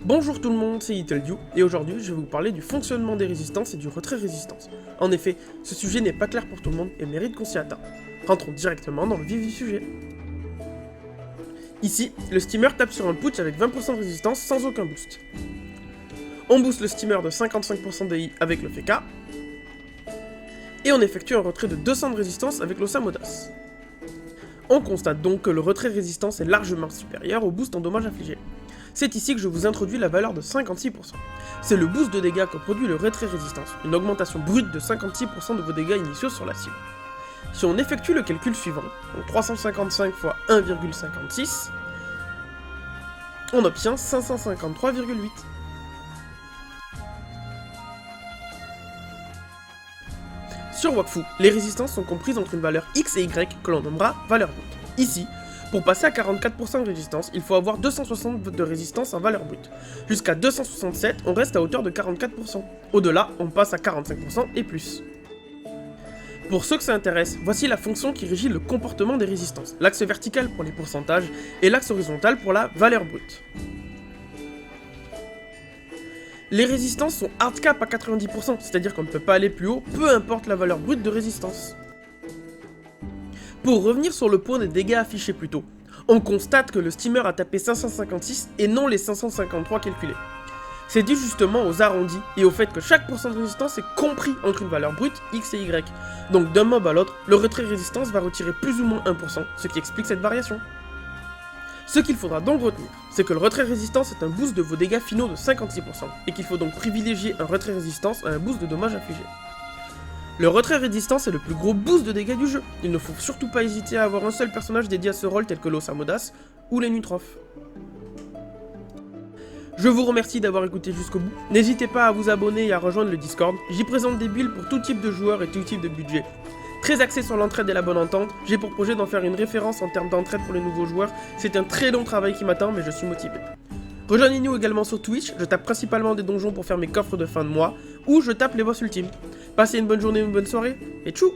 Bonjour tout le monde, c'est Italdiu, et aujourd'hui je vais vous parler du fonctionnement des résistances et du retrait résistance. En effet, ce sujet n'est pas clair pour tout le monde et mérite qu'on s'y attarde. Rentrons directement dans le vif du sujet. Ici, le steamer tape sur un putsch avec 20% de résistance sans aucun boost. On booste le steamer de 55% DI avec le FK, et on effectue un retrait de 200 de résistance avec l'Osamu Modas. On constate donc que le retrait résistance est largement supérieur au boost en dommages affligés. C'est ici que je vous introduis la valeur de 56%. C'est le boost de dégâts que produit le retrait résistance, une augmentation brute de 56% de vos dégâts initiaux sur la cible. Si on effectue le calcul suivant, donc 355 x 1,56, on obtient 553,8. Sur Wakfu, les résistances sont comprises entre une valeur X et Y que l'on nommera valeur brute. Ici, pour passer à 44% de résistance, il faut avoir 260 de résistance en valeur brute. Jusqu'à 267, on reste à hauteur de 44%. Au-delà, on passe à 45% et plus. Pour ceux que ça intéresse, voici la fonction qui régit le comportement des résistances. L'axe vertical pour les pourcentages et l'axe horizontal pour la valeur brute. Les résistances sont hardcap à 90%, c'est-à-dire qu'on ne peut pas aller plus haut, peu importe la valeur brute de résistance. Pour revenir sur le point des dégâts affichés plus tôt, on constate que le steamer a tapé 556 et non les 553 calculés. C'est dû justement aux arrondis et au fait que chaque pourcent de résistance est compris entre une valeur brute X et Y. Donc d'un mob à l'autre, le retrait résistance va retirer plus ou moins 1%, ce qui explique cette variation. Ce qu'il faudra donc retenir, c'est que le retrait résistance est un boost de vos dégâts finaux de 56%, et qu'il faut donc privilégier un retrait résistance à un boost de dommages affligés. Le retrait résistance est le plus gros boost de dégâts du jeu, il ne faut surtout pas hésiter à avoir un seul personnage dédié à ce rôle tel que l'Osamu Modas ou les Nutrophes. Je vous remercie d'avoir écouté jusqu'au bout, n'hésitez pas à vous abonner et à rejoindre le Discord, j'y présente des builds pour tout type de joueurs et tout type de budget. Très axé sur l'entraide et la bonne entente, j'ai pour projet d'en faire une référence en termes d'entraide pour les nouveaux joueurs, c'est un très long travail qui m'attend mais je suis motivé. Rejoignez-nous également sur Twitch, je tape principalement des donjons pour faire mes coffres de fin de mois, ou je tape les boss ultimes. Passez une bonne journée ou une bonne soirée, et tchou!